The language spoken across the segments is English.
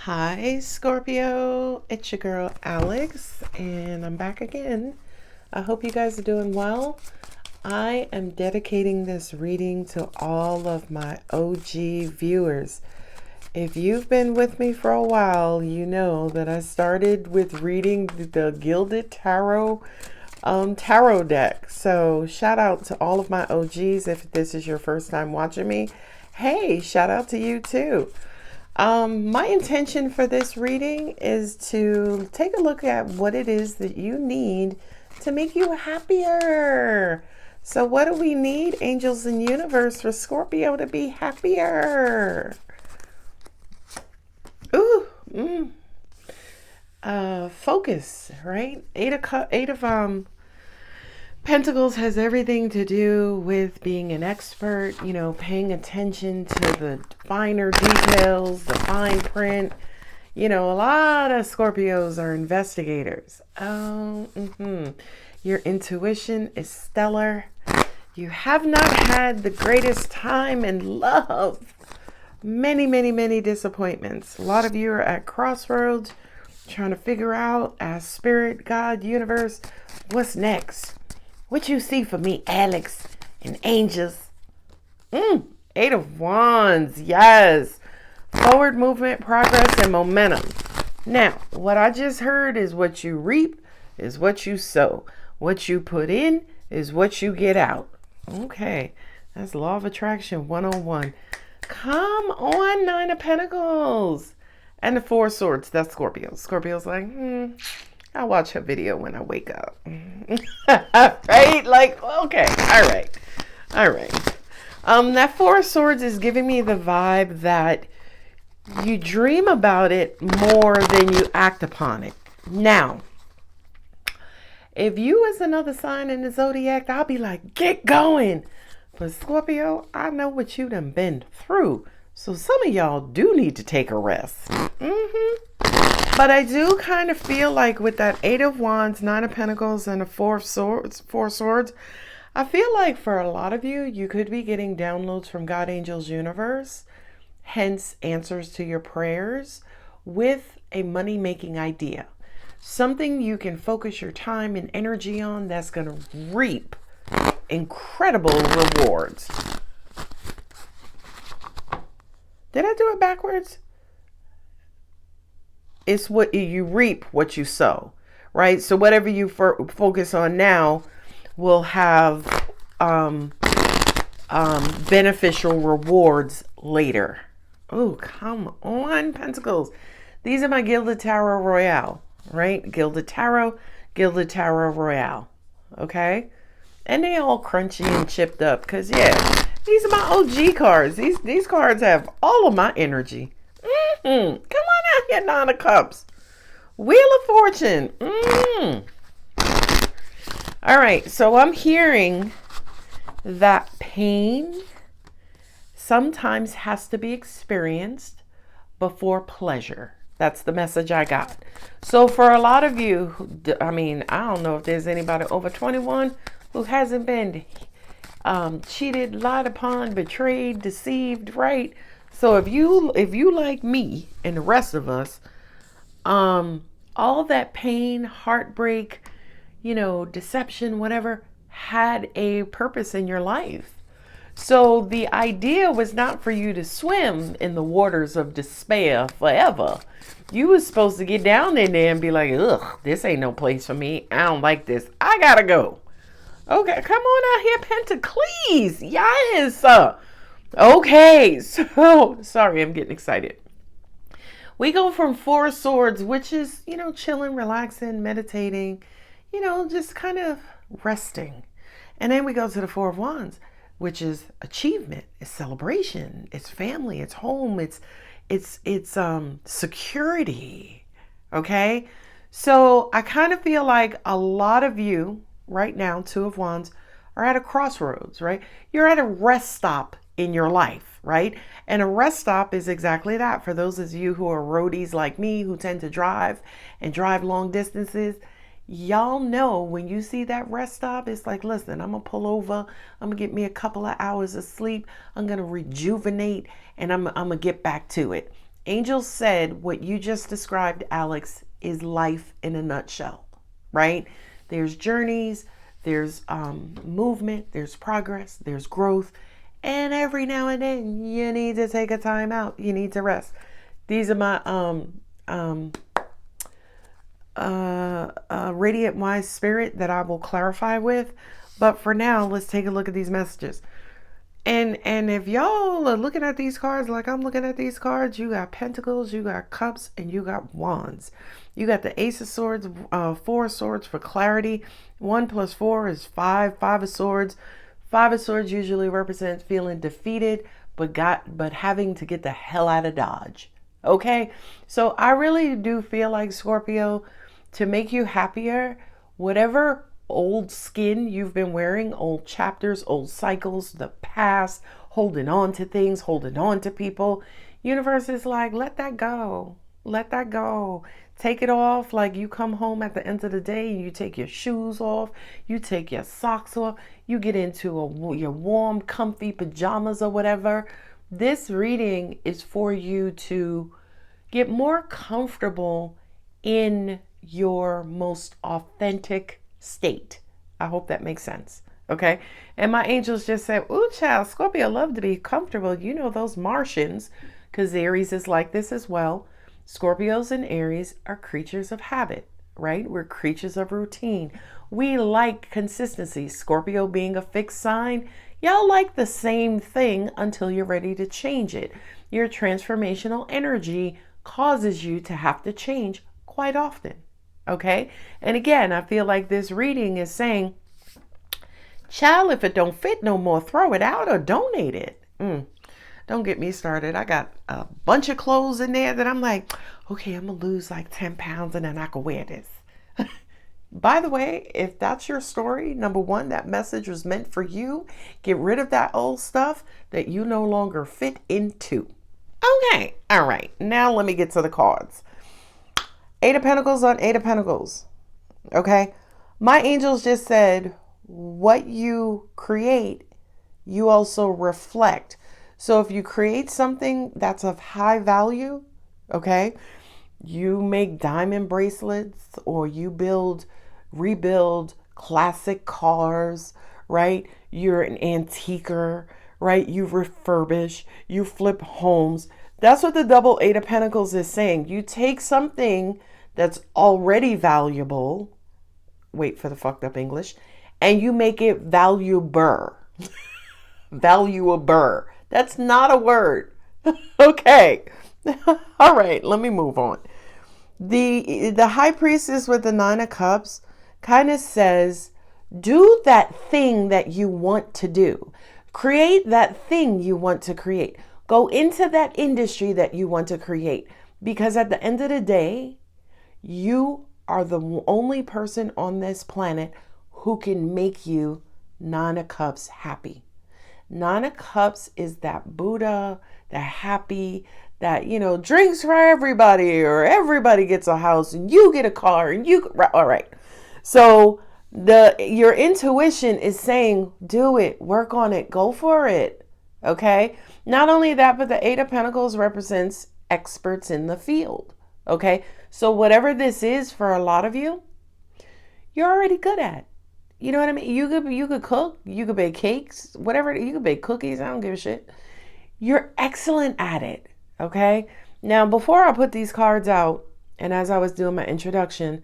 Hi, Scorpio. It's your girl, Alex, and I'm back again. I hope you guys are doing well. I am dedicating this reading to all of my OG viewers. If you've been with me for a while, you know that I started with reading the Gilded Tarot deck. So shout out to all of my OGs. If this is your first time watching me, hey, shout out to you too. My intention for this reading is to take a look at what it is that you need to make you happier. So what do we need, angels and universe, for Scorpio to be happier? Ooh, focus, right? Eight of Pentacles has everything to do with being an expert, paying attention to the finer details, the fine print. A lot of Scorpios are investigators. Your intuition is stellar. You have not had the greatest time in love. Many, many, many disappointments. A lot of you are at crossroads trying to figure out, as spirit, God, universe, what's next? What you see for me, Alex, and angels? Eight of Wands, yes. Forward movement, progress, and momentum. Now, what I just heard is what you reap is what you sow. What you put in is what you get out. Okay, that's Law of Attraction 101. Come on, Nine of Pentacles. And the Four of Swords, that's Scorpio. Scorpio's like, I'll watch her video when I wake up. Right? Like, okay. All right. That Four of Swords is giving me the vibe that you dream about it more than you act upon it. Now, if you was another sign in the zodiac, I'll be like, get going. But Scorpio, I know what you done been through. So some of y'all do need to take a rest. But I do kind of feel like with that Eight of Wands, Nine of Pentacles, and the Four of Swords, I feel like for a lot of you, you could be getting downloads from God, angels, universe, hence answers to your prayers with a money-making idea. Something you can focus your time and energy on that's going to reap incredible rewards. Did I do it backwards? It's what you reap, what you sow, right? So whatever you focus on now will have beneficial rewards later. Oh, come on, Pentacles. These are my Gilded Tarot Royale, right? Gilded Tarot Royale. Okay? And they all crunchy and chipped up because, yeah, these are my OG cards. These cards have all of my energy. Come on out here, Nine of Cups. Wheel of Fortune. All right, so I'm hearing that pain sometimes has to be experienced before pleasure. That's the message I got. So for a lot of you, I don't know if there's anybody over 21 who hasn't been cheated, lied upon, betrayed, deceived, right? So if you like me and the rest of us, all that pain, heartbreak, deception, whatever, had a purpose in your life. So the idea was not for you to swim in the waters of despair forever. You was supposed to get down in there and be like, ugh, this ain't no place for me. I don't like this. I gotta go. Okay, come on out here, Pentacles. Yes. Okay, so sorry, I'm getting excited. We go from Four of Swords, which is, chilling, relaxing, meditating, just kind of resting. And then we go to the Four of Wands, which is achievement, it's celebration, it's family, it's home, it's security. Okay? So I kind of feel like a lot of you right now, Two of Wands, are at a crossroads, right? You're at a rest stop in your life, right? And a rest stop is exactly that. For those of you who are roadies like me, who tend to drive long distances, y'all know when you see that rest stop, it's like, listen, I'm gonna pull over, I'm gonna get me a couple of hours of sleep, I'm gonna rejuvenate, and I'm gonna get back to it. Angels said what you just described, Alex, is life in a nutshell, right? There's journeys, there's movement, there's progress, there's growth, and every now and then you need to take a time out. You need to rest. These are my radiant wise spirit that I will clarify with. But for now, let's take a look at these messages. And if y'all are looking at these cards like I'm looking at these cards, you got pentacles, you got cups, and you got wands. You got the ace of swords, 4 swords for clarity. 1 + 4 is 5. 5 of swords. 5 of swords usually represents feeling defeated, but having to get the hell out of Dodge. Okay, so I really do feel like, Scorpio, to make you happier, whatever old skin you've been wearing, old chapters, old cycles, the past, holding on to things, holding on to people, universe is like, let that go. Let that go. Take it off. Like, you come home at the end of the day, you take your shoes off, you take your socks off, you get into your warm, comfy pajamas or whatever. This reading is for you to get more comfortable in your most authentic state. I hope that makes sense. Okay. And my angels just said, ooh, child, Scorpio love to be comfortable. You know, those Martians, because Aries is like this as well. Scorpios and Aries are creatures of habit, right? We're creatures of routine. We like consistency. Scorpio being a fixed sign, y'all like the same thing until you're ready to change it. Your transformational energy causes you to have to change quite often. Okay. And again, I feel like this reading is saying, child, if it don't fit no more, throw it out or donate it. Don't get me started. I got a bunch of clothes in there that I'm like, okay, I'm going to lose like 10 pounds and then I can wear this. By the way, if that's your story, number one, that message was meant for you. Get rid of that old stuff that you no longer fit into. Okay. All right. Now let me get to the cards. 8 of Pentacles on 8 of Pentacles. Okay. My angels just said, what you create, you also reflect. So if you create something that's of high value, okay, you make diamond bracelets, or you rebuild classic cars, right? You're an antiquer, right? You refurbish, you flip homes. That's what the double 8 of Pentacles is saying. You take something that's already valuable, wait for the fucked up English, and you make it valuable. Valuable. That's not a word. Okay. All right, let me move on. The High Priestess with the 9 of Cups kind of says, do that thing that you want to do. Create that thing you want to create. Go into that industry that you want to create. Because at the end of the day, you are the only person on this planet who can make you 9 of Cups happy. 9 of Cups is that Buddha, that happy, that, you know, drinks for everybody, or everybody gets a house and you get a car and you, all right. So your intuition is saying, do it, work on it, go for it. Okay. Not only that, but the 8 of Pentacles represents experts in the field. Okay. So whatever this is for a lot of you, you're already good at. You know what I mean? You could cook, you could bake cakes, whatever, you could bake cookies. I don't give a shit. You're excellent at it. Okay. Now, before I put these cards out, and as I was doing my introduction,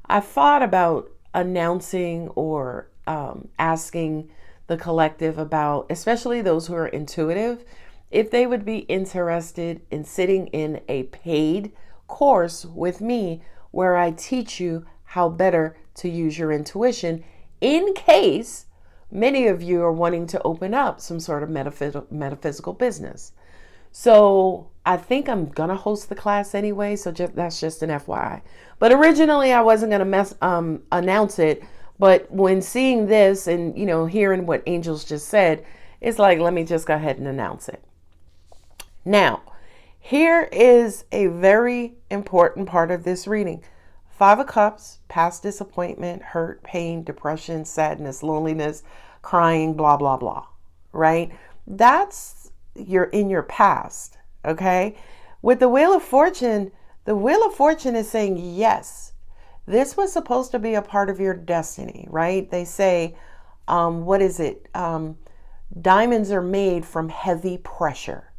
I thought about announcing or asking the collective about, especially those who are intuitive, if they would be interested in sitting in a paid course with me where I teach you how better to use your intuition, in case many of you are wanting to open up some sort of metaphysical business. So I think I'm going to host the class anyway. So that's just an FYI. But originally I wasn't going to announce it. But when seeing this and, you know, hearing what angels just said, it's like, let me just go ahead and announce it. Now, here is a very important part of this reading. 5 of Cups, past disappointment, hurt, pain, depression, sadness, loneliness, crying, blah, blah, blah, right? That's in your past, okay? With the Wheel of Fortune is saying, yes, this was supposed to be a part of your destiny, right? They say, what is it? Diamonds are made from heavy pressure.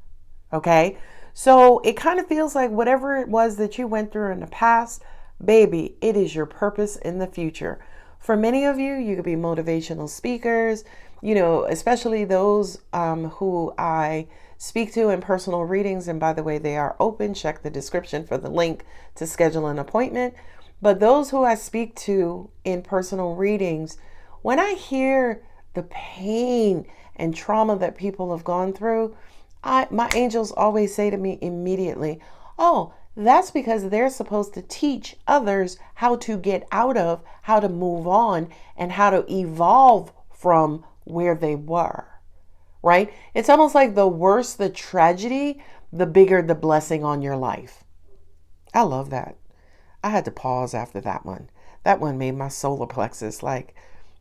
Okay. So it kind of feels like whatever it was that you went through in the past, baby, it is your purpose in the future. For many of you, you could be motivational speakers, especially those who I speak to in personal readings. And by the way, they are open. Check the description for the link to schedule an appointment. But those who I speak to in personal readings, when I hear the pain and trauma that people have gone through, my angels always say to me immediately, oh, that's because they're supposed to teach others how to get out of, how to move on, and how to evolve from where they were, right? It's almost like the worse the tragedy, the bigger the blessing on your life. I love that. I had to pause after that one. That one made my solar plexus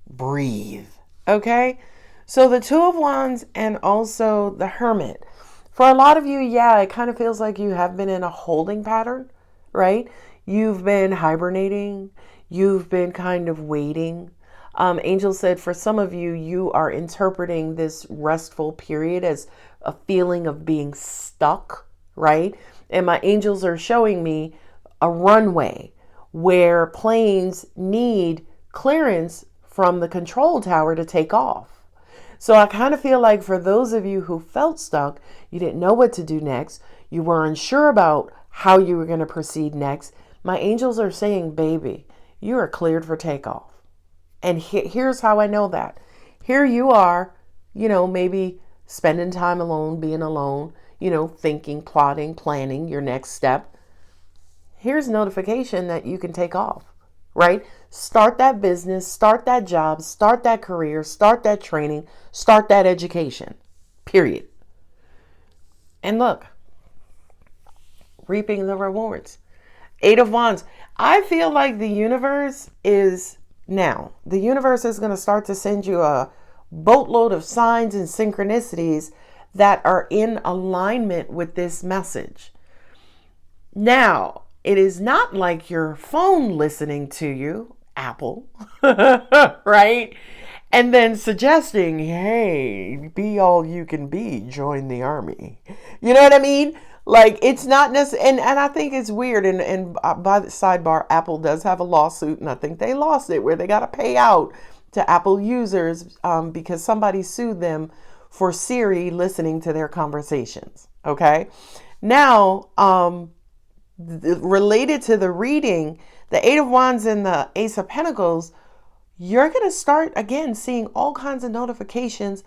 breathe. Okay? So the Two of Wands and also the Hermit. For a lot of you, yeah, it kind of feels like you have been in a holding pattern, right? You've been hibernating. You've been kind of waiting. Angel said for some of you, you are interpreting this restful period as a feeling of being stuck, right? And my angels are showing me a runway where planes need clearance from the control tower to take off. So I kind of feel like for those of you who felt stuck, you didn't know what to do next, you were unsure about how you were going to proceed next, my angels are saying, baby, you are cleared for takeoff. And here's how I know that. Here you are, maybe spending time alone, being alone, thinking, plotting, planning your next step. Here's notification that you can take off, right? Start that business, start that job, start that career, start that training, start that education, period. And look, reaping the rewards. Eight of Wands. I feel like the universe is going to start to send you a boatload of signs and synchronicities that are in alignment with this message. Now, it is not like your phone listening to you, Apple, right? And then suggesting, hey, be all you can be, join the army. You know what I mean? Like, it's not necessarily, and I think it's weird. And by the sidebar, Apple does have a lawsuit, and I think they lost it, where they got to pay out to Apple users because somebody sued them for Siri listening to their conversations. Okay. Now, related to the reading, the Eight of Wands and the Ace of Pentacles, you're going to start again seeing all kinds of notifications,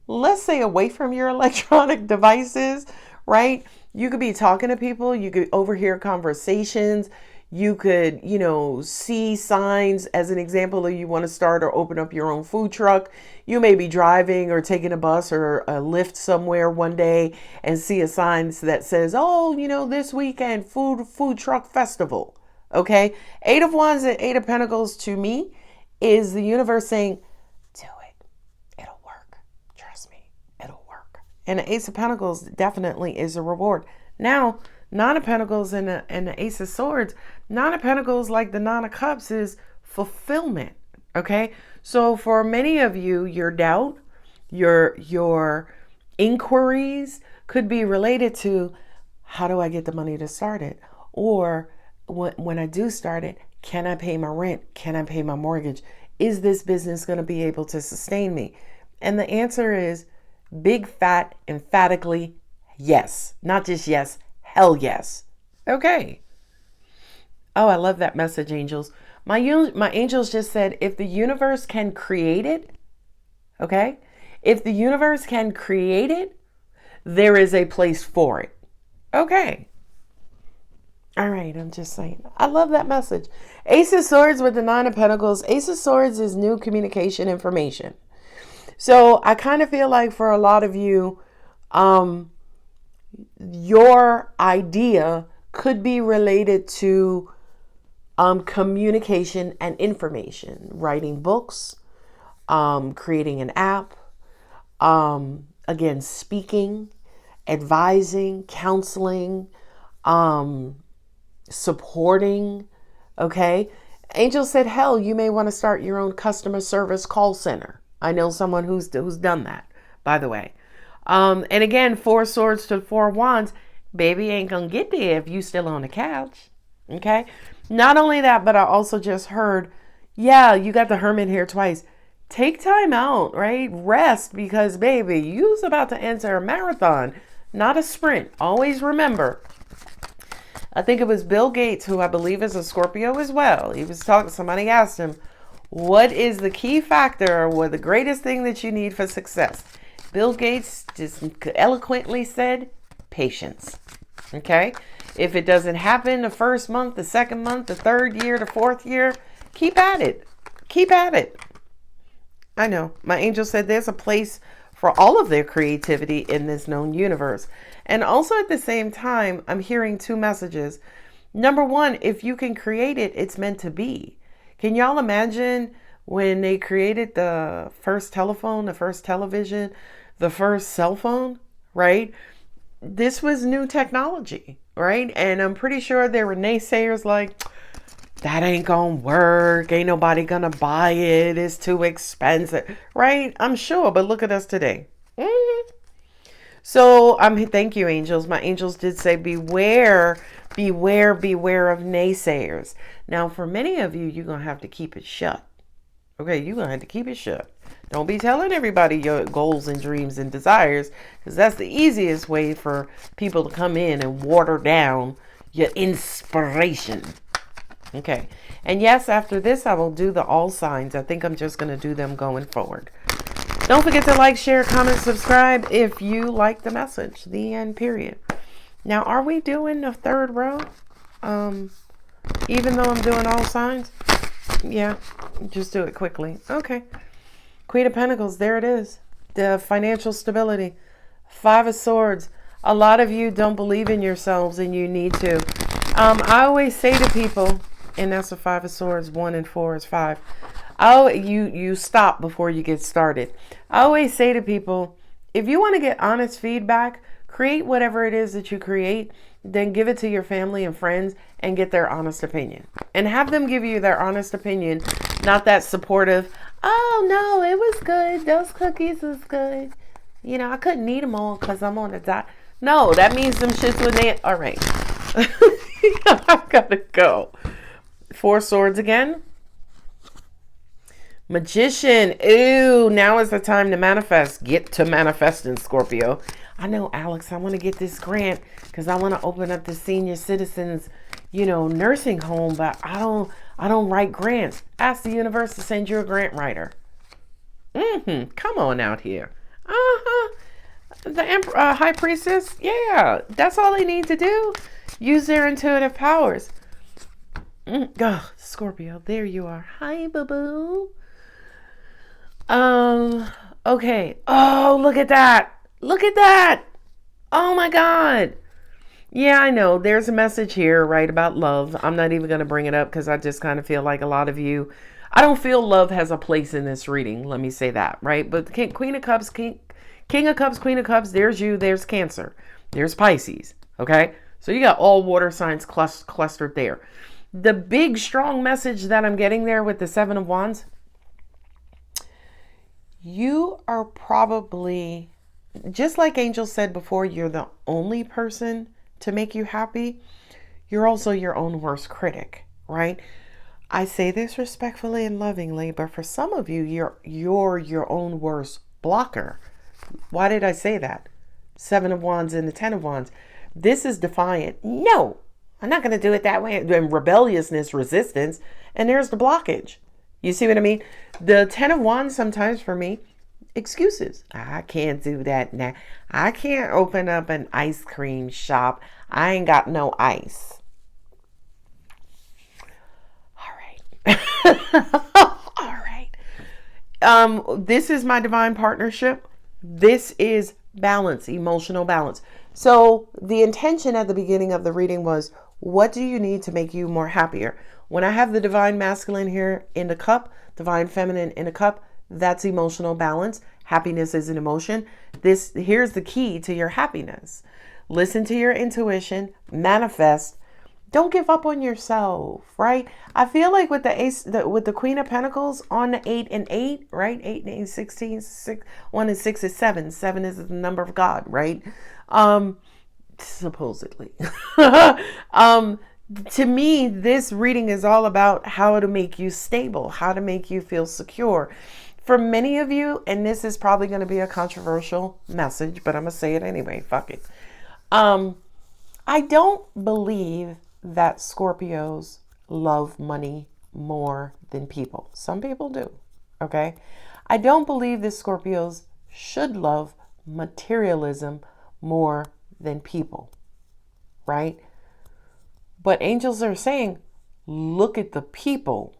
let's say away from your electronic devices, right? You could be talking to people, you could overhear conversations, you could, see signs. As an example, if you want to start or open up your own food truck, you may be driving or taking a bus or a Lyft somewhere one day and see a sign that says, oh, this weekend food truck festival. Okay. Eight of Wands and Eight of Pentacles to me is the universe saying, do it. It'll work. Trust me. It'll work. And the Ace of Pentacles definitely is a reward. Now, Nine of Pentacles and the Ace of Swords. Nine of Pentacles, like the Nine of Cups, is fulfillment. Okay. So for many of you, your doubt, your inquiries could be related to, how do I get the money to start it? Or when I do start it, can I pay my rent? Can I pay my mortgage? Is this business going to be able to sustain me? And the answer is big, fat, emphatically yes. Not just yes, hell yes. Okay. Oh, I love that message, angels. My angels just said, if the universe can create it, okay? If the universe can create it, there is a place for it. Okay. All right, I'm just saying. I love that message. Ace of Swords with the Nine of Pentacles. Ace of Swords is new communication information. So I kind of feel like for a lot of you, your idea could be related to communication and information, writing books, creating an app, again, speaking, advising, counseling, supporting. Okay. Angel said, hell, you may want to start your own customer service call center. I know someone who's done that, by the way. And again, 4 swords to 4 wands, baby ain't gonna get there if you still on the couch. Okay. Not only that, but I also just heard, yeah, you got the Hermit here twice. Take time out, right? Rest, because baby, you's about to enter a marathon, not a sprint. Always remember. I think it was Bill Gates, who I believe is a Scorpio as well. He was talking, somebody asked him, what is the key factor or the greatest thing that you need for success? Bill Gates just eloquently said, patience. Okay. If it doesn't happen the first month, the second month, the third year, the fourth year, keep at it. Keep at it. I know. My angel said there's a place for all of their creativity in this known universe. And also at the same time, I'm hearing 2 messages. Number 1, if you can create it, it's meant to be. Can y'all imagine when they created the first telephone, the first television, the first cell phone, right? This was new technology, right? And I'm pretty sure there were naysayers like, that ain't gonna work. Ain't nobody gonna buy it. It's too expensive, right? I'm sure, but look at us today. So thank you, angels. My angels did say, beware, beware, beware of naysayers. Now, for many of you, you're gonna have to keep it shut. Okay, you're gonna have to keep it shut. Don't be telling everybody your goals and dreams and desires, because that's the easiest way for people to come in and water down your inspiration. Okay. And yes, after this, I will do the all signs. I think I'm just going to do them going forward. Don't forget to like, share, comment, subscribe if you like the message. The end, period. Now, are we doing the 3rd row? Even though I'm doing all signs? Yeah. Just do it quickly. Okay. Queen of Pentacles. There it is. The financial stability. 5 of Swords. A lot of you don't believe in yourselves and you need to. I always say to people, and that's a 5 of Swords, 1 and 4 is 5. Oh, you stop before you get started. I always say to people, if you want to get honest feedback, create whatever it is that you create, then give it to your family and friends and get their honest opinion. And have them give you their honest opinion, not that supportive, oh no, it was good. Those cookies was good. You know, I couldn't eat them all because I'm on a diet. No, that means them shits with they. All right. I've got to go. 4 swords again. Magician. Ooh, now is the time to manifest. Get to manifesting, Scorpio. I know, Alex, I want to get this grant because I want to open up the senior citizens, nursing home, but I don't write grants. Ask the universe to send you a grant writer. Come on out here. The High Priestess. Yeah, that's all they need to do. Use their intuitive powers. Scorpio, there you are. Hi, boo-boo. Okay. Oh, look at that. Look at that. Oh my God. Yeah, I know. There's a message here, right, about love. I'm not even going to bring it up because I just kind of feel like a lot of you, I don't feel love has a place in this reading. Let me say that, right? But Queen of Cups, King of Cups, Queen of Cups, there's you, there's Cancer, there's Pisces, okay? So you got all water signs clustered there. The big, strong message that I'm getting there with the 7 of Wands, you are probably, just like Angel said before, you're the only person to make you happy. You're also your own worst critic, right? I say this respectfully and lovingly, but for some of you, you're your own worst blocker. Why did I say that? 7 of Wands and the 10 of Wands. This is defiant. No, I'm not going to do it that way. And rebelliousness, resistance, and there's the blockage. You see what I mean? The 10 of Wands sometimes for me, excuses. I can't do that now. I can't open up an ice cream shop. I ain't got no ice. All right. All right. This is my divine partnership. This is balance, emotional balance. So the intention at the beginning of the reading was, what do you need to make you more happier? When I have the divine masculine here in the cup, divine feminine in the cup, that's emotional balance. Happiness is an emotion. Here's the key to your happiness. Listen to your intuition, manifest. Don't give up on yourself, right? I feel like with the ace, with the Queen of Pentacles on the 8 and 8, right? 8 and 8, 16, 6, 1 and 6 is 7. 7 is the number of God, right? Supposedly. To me, this reading is all about how to make you stable, how to make you feel secure. For many of you, and this is probably going to be a controversial message, but I'm going to say it anyway. Fuck it. I don't believe that Scorpios love money more than people. Some people do. Okay. I don't believe that Scorpios should love materialism more than people. Right? But angels are saying, look at the people.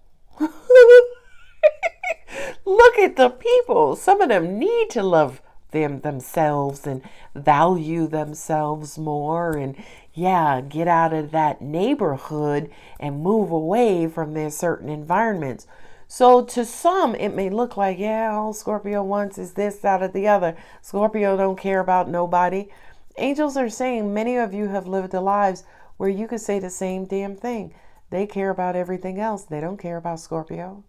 Look at the people. Some of them need to love themselves and value themselves more, and get out of that neighborhood and move away from their certain environments. So to some, it may look like, all Scorpio wants is this, that, or the other. Scorpio don't care about nobody. Angels are saying many of you have lived the lives where you could say the same damn thing. They care about everything else. They don't care about Scorpio.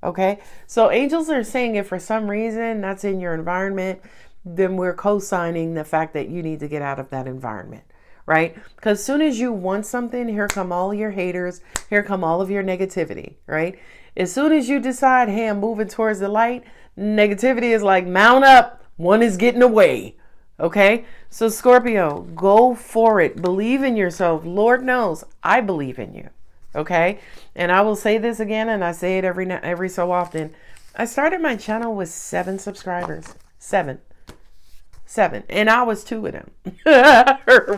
Okay? So angels are saying if for some reason that's in your environment, then we're co-signing the fact that you need to get out of that environment. Right? Because as soon as you want something, here come all your haters. Here come all of your negativity. Right? As soon as you decide, hey, I'm moving towards the light, negativity is like, mount up. One is getting away. Okay? So Scorpio, go for it. Believe in yourself. Lord knows I believe in you. Okay? And I will say this again, and I say it every so often. I started my channel with 7 subscribers. 7. And I was 2 of them.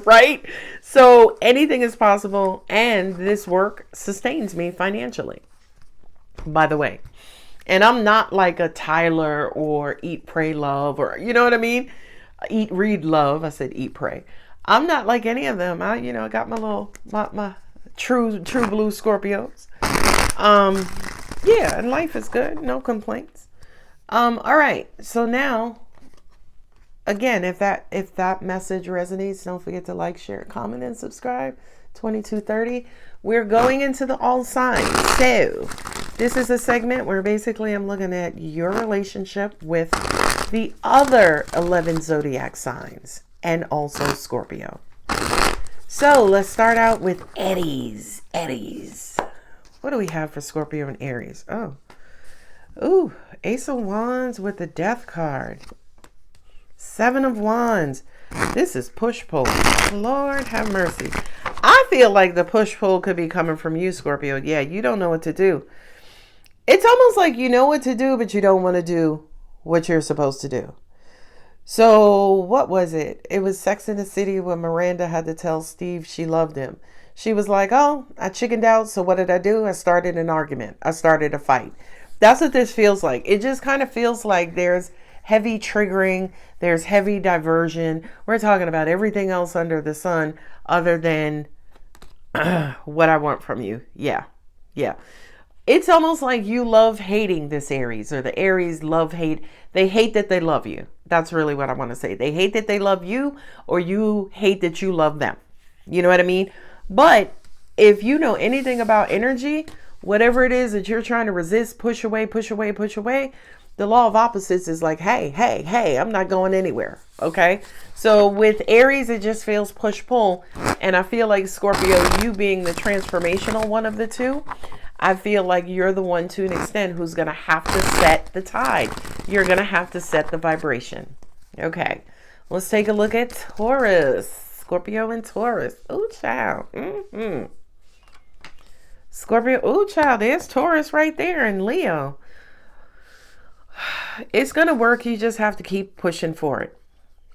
Right? So anything is possible, and this work sustains me financially. By the way. And I'm not like a Tyler or Eat, Pray, Love, or you know what I mean? Eat, Read, Love. I said Eat, Pray. I'm not like any of them. I got my little, my true blue Scorpios. And life is good. No complaints. All right. So now, again, if that message resonates, don't forget to like, share, comment, and subscribe. 2230. We're going into the all signs. So this is a segment where basically I'm looking at your relationship with the other 11 zodiac signs and also Scorpio. So let's start out with Aries. What do we have for Scorpio and Aries? Ooh, Ace of Wands with the Death card. 7 of Wands. This is push-pull. Lord have mercy. I feel like the push-pull could be coming from you, Scorpio. Yeah, you don't know what to do. It's almost like you know what to do, but you don't want to do what you're supposed to do. So what was it? It was Sex in the City when Miranda had to tell Steve she loved him. She was like, I chickened out. So what did I do? I started an argument. I started a fight. That's what this feels like. It just kind of feels like there's heavy triggering. There's heavy diversion. We're talking about everything else under the sun other than what I want from you. Yeah. It's almost like you love hating this Aries, or the Aries love hate. They hate that they love you. That's really what I want to say. They hate that they love you, or you hate that you love them. You know what I mean? But if you know anything about energy, whatever it is that you're trying to resist, push away, the law of opposites is like, hey, I'm not going anywhere. Okay. So with Aries, it just feels push-pull. And I feel like Scorpio, you being the transformational one of the two, I feel like you're the one to an extent who's going to have to set the tide. You're going to have to set the vibration. Okay. Let's take a look at Taurus. Scorpio and Taurus. Ooh, child. Scorpio. Ooh, child. There's Taurus right there and Leo. It's going to work. You just have to keep pushing for it.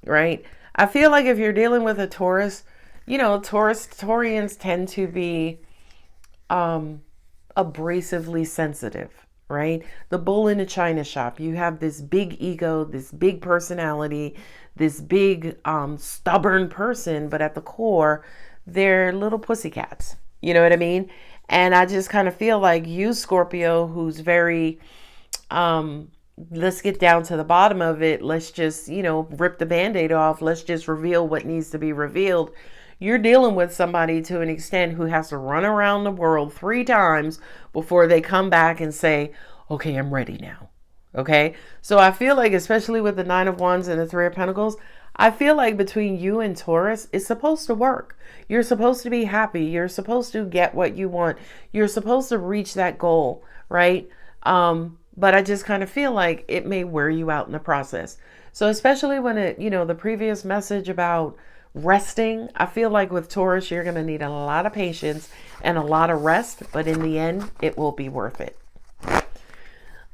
Right? I feel like if you're dealing with a Taurus, Taurians tend to be abrasively sensitive, right? The bull in the china shop. You have this big ego, this big personality, this big stubborn person, but at the core, they're little pussycats. You know what I mean? And I just kind of feel like you, Scorpio, who's very let's get down to the bottom of it. Let's just, you know, rip the Band-Aid off. Let's just reveal what needs to be revealed. You're dealing with somebody to an extent who has to run around the world 3 times before they come back and say, okay, I'm ready now. Okay. So I feel like, especially with the 9 of Wands and the 3 of Pentacles, I feel like between you and Taurus, it's supposed to work. You're supposed to be happy. You're supposed to get what you want. You're supposed to reach that goal, right? But I just kind of feel like it may wear you out in the process. So especially when it, you know, the previous message about resting, I feel like with Taurus, you're going to need a lot of patience and a lot of rest, but in the end, it will be worth it.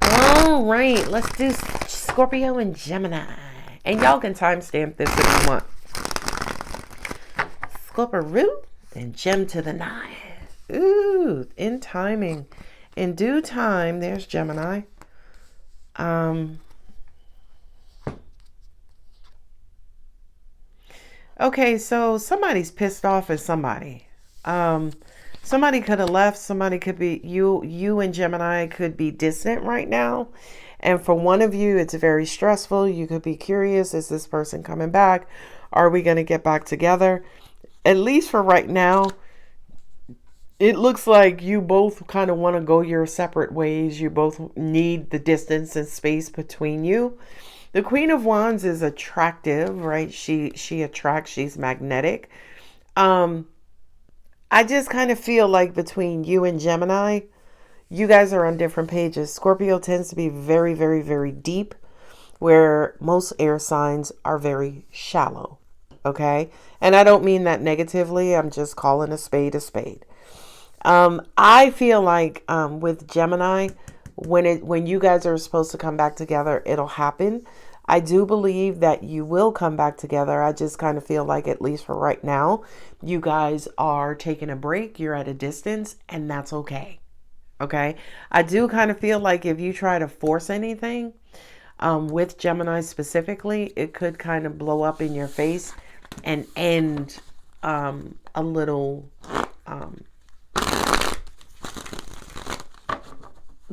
All right, let's do Scorpio and Gemini. And y'all can timestamp this if you want. Scorpio and Gem to the 9. Ooh, in timing. In due time, there's Gemini. Okay, so somebody's pissed off at somebody. Somebody could have left. Somebody could be, you and Gemini could be distant right now. And for one of you, it's very stressful. You could be curious, is this person coming back? Are we going to get back together? At least for right now, it looks like you both kind of want to go your separate ways. You both need the distance and space between you. The Queen of Wands is attractive, right? She attracts, she's magnetic. I just kind of feel like between you and Gemini, you guys are on different pages. Scorpio tends to be very, very, very deep, where most air signs are very shallow. Okay. And I don't mean that negatively. I'm just calling a spade a spade. I feel like with Gemini, when you guys are supposed to come back together, it'll happen. I do believe that you will come back together. I just kind of feel like, at least for right now, you guys are taking a break. You're at a distance, and that's okay. Okay. I do kind of feel like if you try to force anything, with Gemini specifically, it could kind of blow up in your face and end, a little,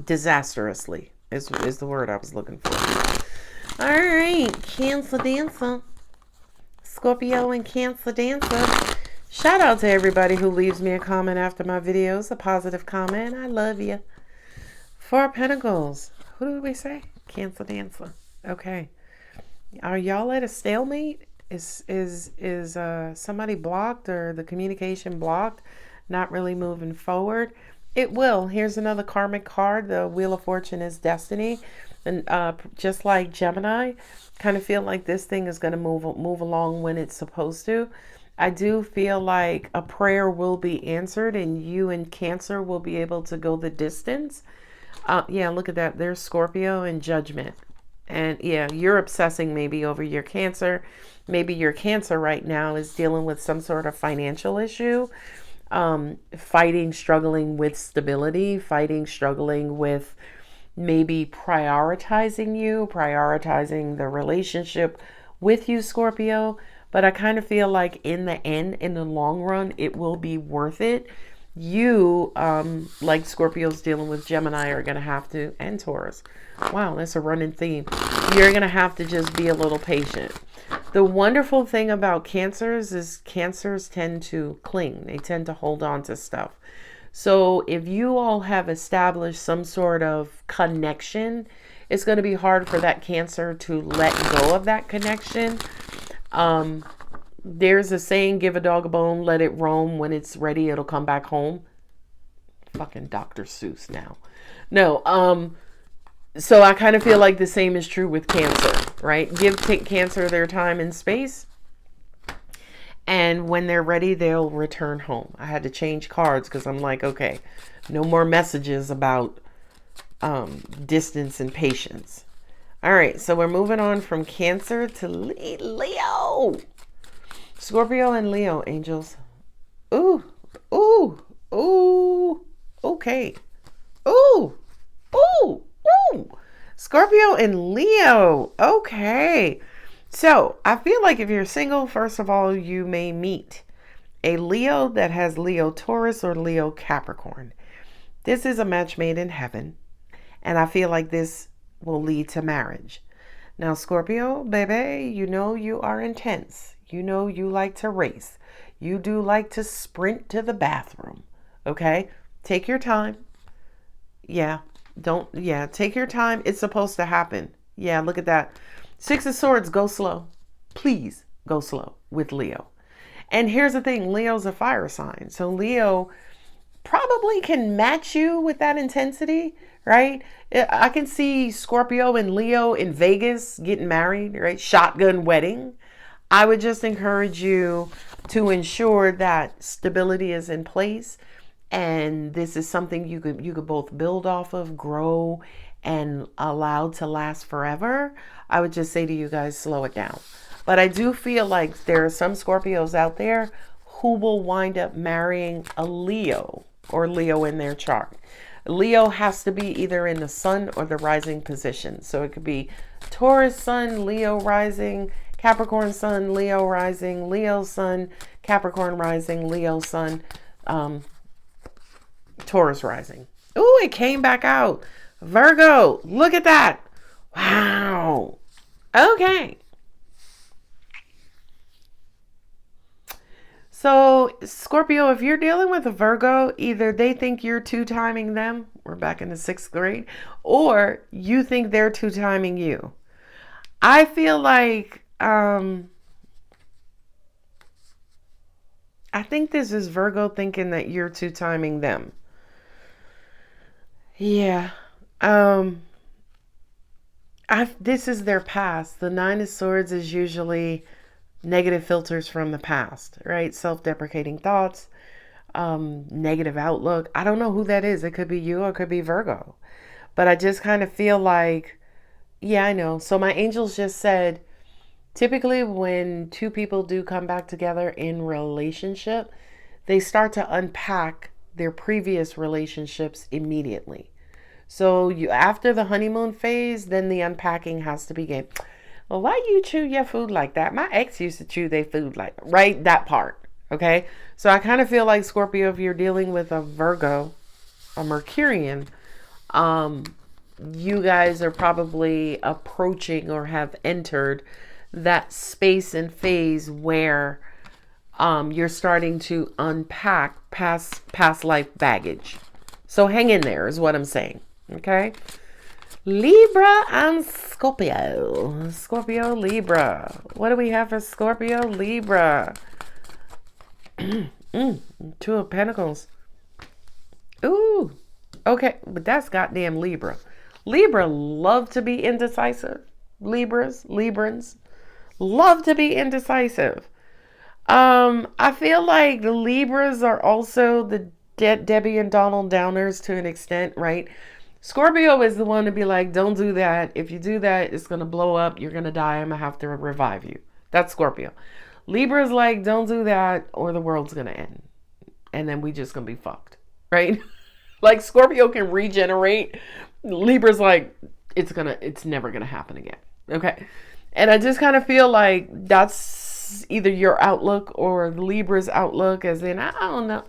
disastrously is the word I was looking for. All right, Cancer Dancer. Scorpio and Cancer Dancer. Shout out to everybody who leaves me a comment after my videos, a positive comment. I love you. 4 of Pentacles. Who did we say? Cancer Dancer. Okay. Are y'all at a stalemate? Is somebody blocked, or the communication blocked? Not really moving forward? It will. Here's another karmic card. The Wheel of Fortune is destiny. And just like Gemini, kind of feel like this thing is going to move along when it's supposed to. I do feel like a prayer will be answered, and you and Cancer will be able to go the distance. Yeah, look at that. There's Scorpio and Judgment. And yeah, you're obsessing maybe over your Cancer. Maybe your Cancer right now is dealing with some sort of financial issue. Struggling with stability, struggling with maybe prioritizing the relationship with you, Scorpio. But I kind of feel like in the end, in the long run, it will be worth it. You, like Scorpios dealing with Gemini, are going to have to, and Taurus. Wow, that's a running theme. You're going to have to just be a little patient. The wonderful thing about Cancers is Cancers tend to cling. They tend to hold on to stuff. So if you all have established some sort of connection, it's going to be hard for that Cancer to let go of that connection. There's a saying, give a dog a bone, let it roam. When it's ready, it'll come back home. Fucking Dr. Seuss now. No, so I kind of feel like the same is true with Cancer, right? Take Cancer their time and space. And when they're ready, they'll return home. I had to change cards because I'm like, okay, no more messages about distance and patience. All right, so we're moving on from Cancer to Leo. Scorpio and Leo, angels. Ooh, ooh, ooh. Okay. Ooh, ooh, ooh. Scorpio and Leo. Okay. So I feel like if you're single, first of all, you may meet a Leo that has Leo Taurus or Leo Capricorn. This is a match made in heaven. And I feel like this will lead to marriage. Now, Scorpio, baby, you know you are intense. You know you like to race. You do like to sprint to the bathroom. Okay? Take your time. Yeah. Take your time. It's supposed to happen. Yeah, look at that. Six of Swords, go slow. Please go slow with Leo. And here's the thing, Leo's a fire sign. So Leo probably can match you with that intensity, right? I can see Scorpio and Leo in Vegas getting married, right? Shotgun wedding. I would just encourage you to ensure that stability is in place, and this is something you could both build off of, grow, and allow to last forever. I would just say to you guys, slow it down. But I do feel like there are some Scorpios out there who will wind up marrying a Leo or Leo in their chart. Leo has to be either in the sun or the rising position. So it could be Taurus sun, Leo rising, Capricorn sun, Leo rising, Leo sun, Capricorn rising, Leo sun, Taurus rising. Ooh, it came back out. Virgo, look at that. Wow. Okay. So, Scorpio, if you're dealing with a Virgo, either they think you're two-timing them, we're back in the 6th grade, or you think they're two-timing you. I feel like, I think this is Virgo thinking that you're two-timing them. Yeah. This is their past. The 9 of Swords is usually negative filters from the past, right? Self-deprecating thoughts, negative outlook. I don't know who that is. It could be you or it could be Virgo. But I just kind of feel like, yeah, I know. So my angels just said, typically when two people do come back together in relationship, they start to unpack their previous relationships immediately. So you, after the honeymoon phase, then the unpacking has to begin. Well, why you chew your food like that? My ex used to chew their food like, right? That part. Okay. So I kind of feel like, Scorpio, if you're dealing with a Virgo, a Mercurian, you guys are probably approaching or have entered that space and phase where you're starting to unpack past life baggage. So hang in there is what I'm saying. Okay. Libra and Scorpio. Scorpio, Libra. What do we have for Scorpio, Libra? 2 of Pentacles. Ooh. Okay, but that's goddamn Libra. Libra love to be indecisive. Librans love to be indecisive. I feel like the Libras are also the Debbie and Donald Downers to an extent, right? Scorpio is the one to be like, don't do that. If you do that, it's going to blow up. You're going to die. I'm going to have to revive you. That's Scorpio. Libra is like, don't do that or the world's going to end. And then we just going to be fucked, right? Like Scorpio can regenerate. Libra's like, it's never going to happen again. Okay. And I just kind of feel like that's either your outlook or Libra's outlook, as in, I don't know.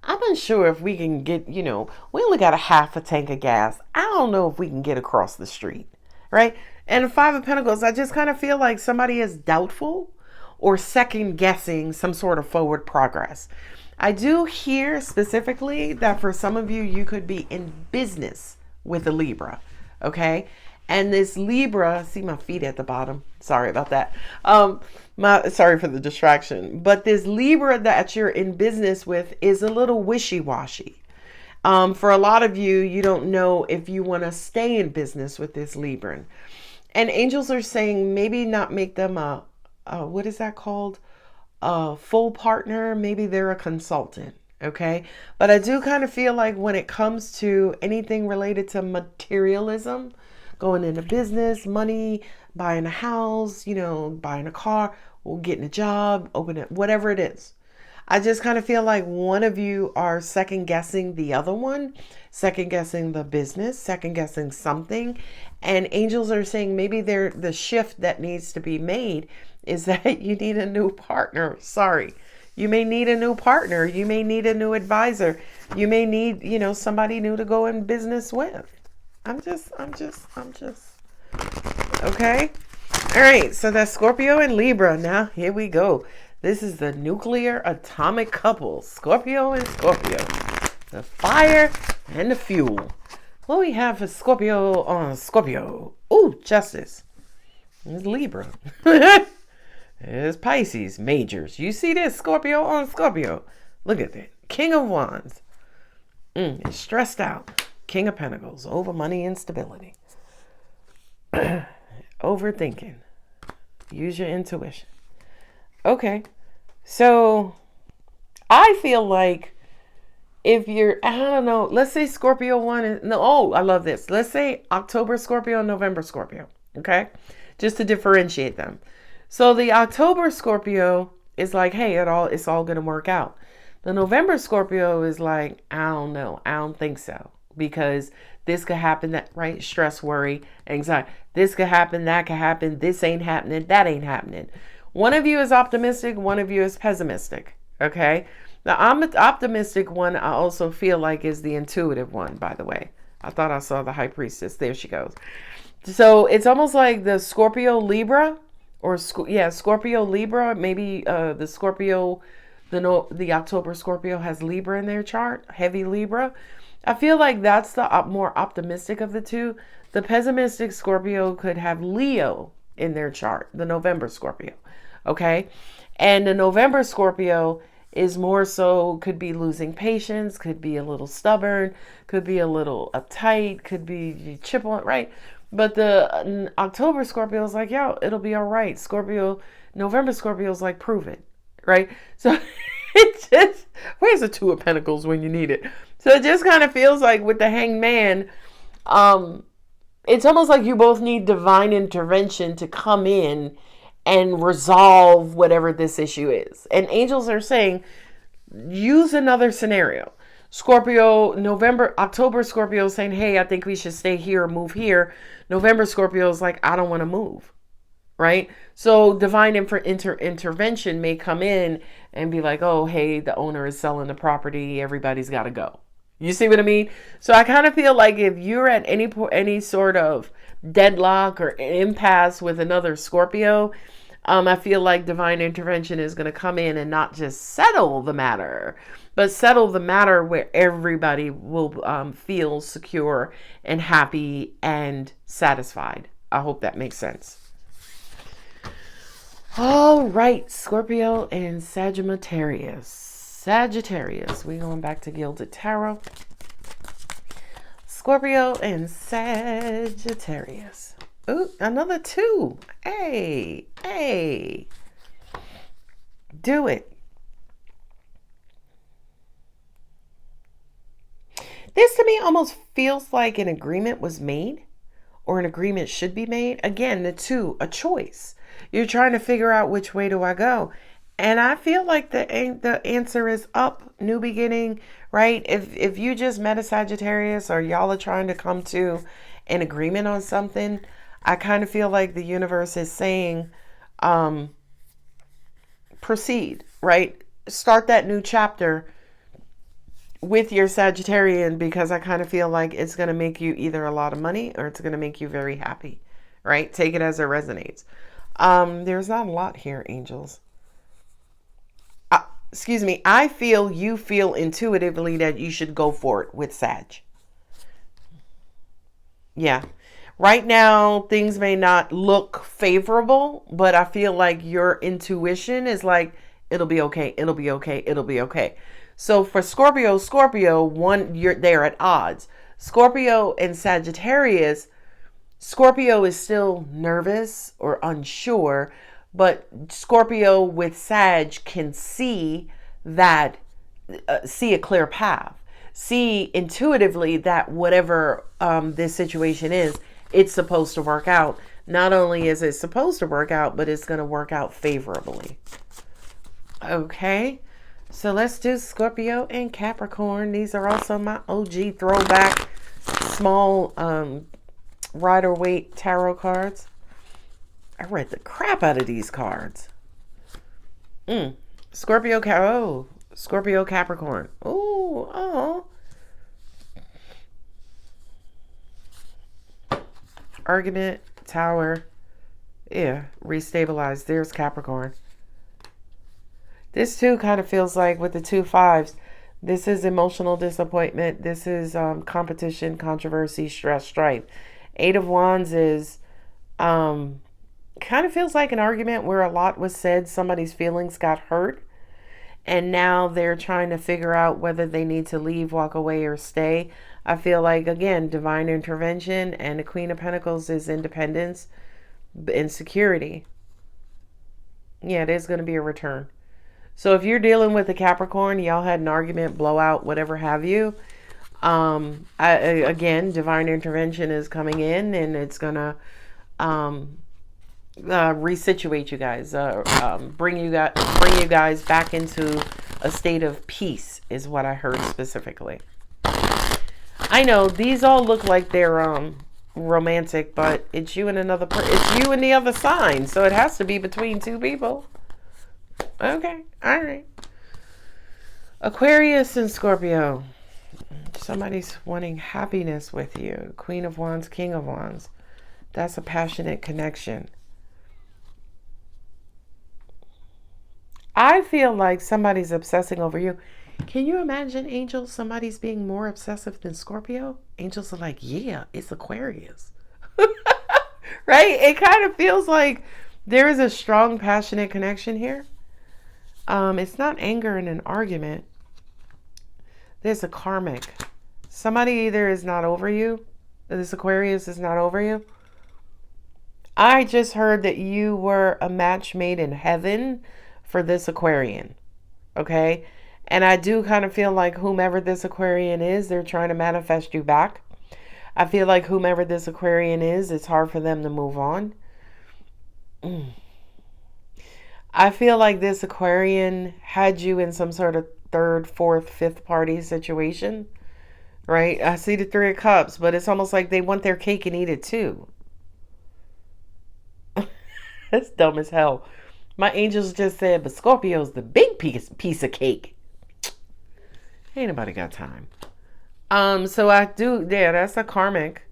I'm unsure if we can get, we only got a half a tank of gas. I don't know if we can get across the street, right? And the 5 of Pentacles, I just kind of feel like somebody is doubtful or second guessing some sort of forward progress. I do hear specifically that for some of you, you could be in business with a Libra, okay? And this Libra, see my feet at the bottom. Sorry about that. Sorry for the distraction. But this Libra that you're in business with is a little wishy-washy. For a lot of you, you don't know if you want to stay in business with this Libran. And angels are saying maybe not make them a what is that called? A full partner. Maybe they're a consultant. Okay. But I do kind of feel like when it comes to anything related to materialism, going into business, money, buying a house, buying a car, or getting a job, opening, whatever it is. I just kind of feel like one of you are second guessing the other one, second guessing the business, second guessing something. And angels are saying maybe the shift that needs to be made is that you need a new partner. Sorry. You may need a new partner. You may need a new advisor. You may need, somebody new to go in business with. I'm just. Okay. All right. So that's Scorpio and Libra. Now, here we go. This is the nuclear atomic couple, Scorpio and Scorpio. The fire and the fuel. What we have for Scorpio on Scorpio? Ooh, justice. It's Libra. It's Pisces, majors. You see this, Scorpio on Scorpio. Look at that. King of Wands. It's stressed out. King of Pentacles. Over money and stability. Overthinking. Use your intuition. Okay. So, I feel like if you're, I don't know, let's say Scorpio 1 is, no, oh, I love this. Let's say October Scorpio, November Scorpio. Okay? Just to differentiate them. So the October Scorpio is like, hey, it's all going to work out. The November Scorpio is like, I don't know. I don't think so. Because this could happen, that, right? Stress, worry, anxiety. This could happen, that could happen. This ain't happening, that ain't happening. One of you is optimistic, one of you is pessimistic. Okay? The optimistic one, I also feel like is the intuitive one, by the way. I thought I saw the High Priestess. There she goes. So it's almost like the Scorpio Libra, or Scorpio Libra. Maybe the Scorpio, the October Scorpio has Libra in their chart, heavy Libra. I feel like that's the more optimistic of the two. The pessimistic Scorpio could have Leo in their chart, the November Scorpio. Okay? And the November Scorpio is more so, could be losing patience, could be a little stubborn, could be a little uptight, could be chip on, right? But the October Scorpio is like, yo, it'll be all right. November Scorpio is like, prove it, right? So it just, where's the Two of Pentacles when you need it? So it just kind of feels like with the Hanged Man, it's almost like you both need divine intervention to come in and resolve whatever this issue is. And angels are saying, use another scenario. October Scorpio is saying, hey, I think we should stay here or move here. November Scorpio is like, I don't want to move. Right? So divine intervention may come in and be like, oh, hey, the owner is selling the property. Everybody's got to go. You see what I mean? So I kind of feel like if you're at any sort of deadlock or impasse with another Scorpio, I feel like divine intervention is going to come in and not just settle the matter, but settle the matter where everybody will feel secure and happy and satisfied. I hope that makes sense. All right, Scorpio and Sagittarius. We're going back to Gilded Tarot. Scorpio and Sagittarius. Ooh, another 2. Hey. Do it. This to me almost feels like an agreement was made, or an agreement should be made. Again, the 2, a choice. You're trying to figure out which way do I go. And I feel like the answer is up, new beginning, right? If you just met a Sagittarius, or y'all are trying to come to an agreement on something, I kind of feel like the universe is saying, proceed, right? Start that new chapter with your Sagittarian, because I kind of feel like it's going to make you either a lot of money or it's going to make you very happy, right? Take it as it resonates. There's not a lot here, angels. Excuse me. You feel intuitively that you should go for it with Sag. Yeah. Right now, things may not look favorable, but I feel like your intuition is like, it'll be okay. It'll be okay. It'll be okay. So for Scorpio, they're at odds. Scorpio and Sagittarius, Scorpio is still nervous or unsure, but Scorpio with Sag can see a clear path. See intuitively that whatever this situation is, it's supposed to work out. Not only is it supposed to work out, but it's going to work out favorably. Okay, so let's do Scorpio and Capricorn. These are also my OG throwback small Rider-Waite tarot cards. I read the crap out of these cards. Scorpio Capricorn. Oh. Argument, Tower. Yeah, restabilize. There's Capricorn. This too kind of feels like with the 2 5s, this is emotional disappointment. This is competition, controversy, stress, strife. 8 of Wands is kind of feels like an argument where a lot was said. Somebody's feelings got hurt. And now they're trying to figure out whether they need to leave, walk away, or stay. I feel like, again, divine intervention. And the Queen of Pentacles is independence and security. Yeah, there's going to be a return. So if you're dealing with a Capricorn, y'all had an argument, blowout, whatever have you. Again, divine intervention is coming in, and it's going to resituate you guys, bring you guys back into a state of peace is what I heard specifically. I know these all look like they're romantic, but it's you and it's you and the other sign, so it has to be between two people. Okay, all right. Aquarius and Scorpio. Somebody's wanting happiness with you. Queen of Wands, King of Wands. That's a passionate connection. I feel like somebody's obsessing over you. Can you imagine, angels, somebody's being more obsessive than Scorpio? Angels are like, yeah, it's Aquarius. Right? It kind of feels like there is a strong, passionate connection here. It's not anger in an argument. There's a karmic. Somebody either is not over you. This Aquarius is not over you. I just heard that you were a match made in heaven for this Aquarian. Okay? And I do kind of feel like whomever this Aquarian is, they're trying to manifest you back. I feel like whomever this Aquarian is, it's hard for them to move on. I feel like this Aquarian had you in some sort of third, fourth, fifth party situation. Right? I see the 3 of Cups, but it's almost like they want their cake and eat it too. That's dumb as hell. My angels just said, but Scorpio's the big piece of cake. Ain't nobody got time. So I do, yeah, that's a karmic.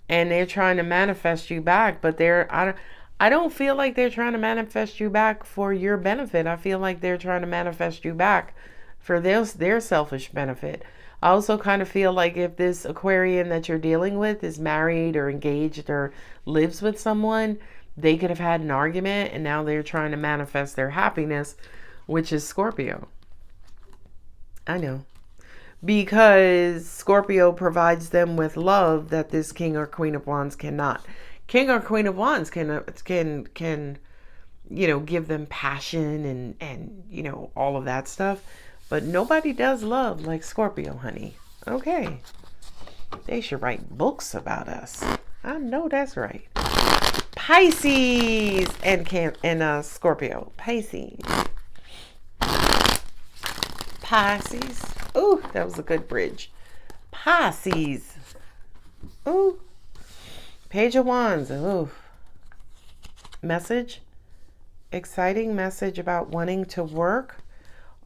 And they're trying to manifest you back, but I don't feel like they're trying to manifest you back for your benefit. I feel like they're trying to manifest you back for their selfish benefit. I also kind of feel like if this Aquarian that you're dealing with is married or engaged or lives with someone, they could have had an argument and now they're trying to manifest their happiness, which is Scorpio. I know. Because Scorpio provides them with love that this King or Queen of Wands cannot. King or Queen of Wands can give them passion and all of that stuff. But nobody does love like Scorpio, honey. Okay. They should write books about us. I know that's right. Pisces and Scorpio. Pisces. Ooh, that was a good bridge. Pisces. Ooh. Page of Wands. Ooh. Message. Exciting message about wanting to work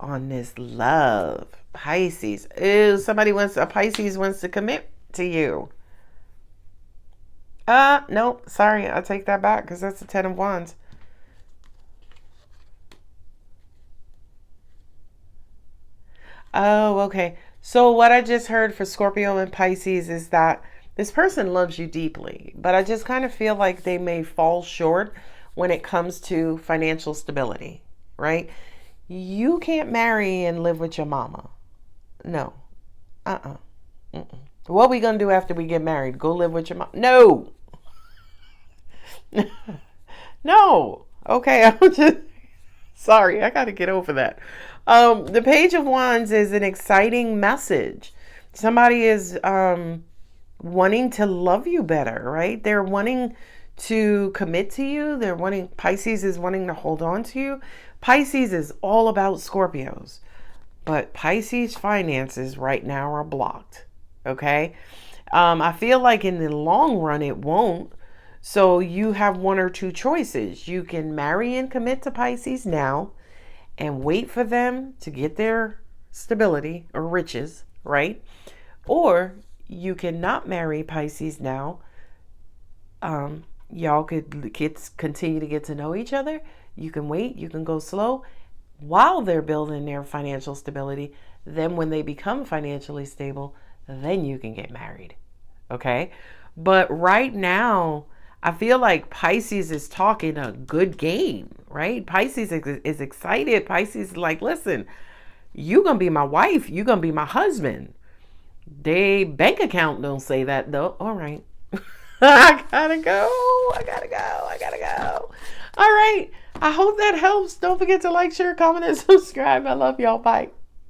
on this love. Pisces. Ooh, a Pisces wants to commit to you. No, sorry, I'll take that back because that's the 10 of Wands. Oh, okay. So what I just heard for Scorpio and Pisces is that this person loves you deeply, but I just kind of feel like they may fall short when it comes to financial stability, right? You can't marry and live with your mama. No. What are we going to do after we get married? Go live with your mom? No. No. Okay, I'm just sorry. I got to get over that. The Page of Wands is an exciting message. Somebody is wanting to love you better, right? They're wanting to commit to you. Pisces is wanting to hold on to you. Pisces is all about Scorpios, but Pisces finances right now are blocked. Okay. I feel like in the long run, it won't. So you have one or two choices. You can marry and commit to Pisces now and wait for them to get their stability or riches, right? Or you cannot marry Pisces now Y'all could continue to get to know each other. You can wait, you can go slow while they're building their financial stability. Then when they become financially stable, then you can get married. Okay? But right now, I feel like Pisces is talking a good game, right? Pisces is excited. Pisces is like, listen, you gonna be my wife. You gonna be my husband. They bank account don't say that though. All right. I gotta go. I gotta go. I gotta go. All right. I hope that helps. Don't forget to like, share, comment, and subscribe. I love y'all. Bye.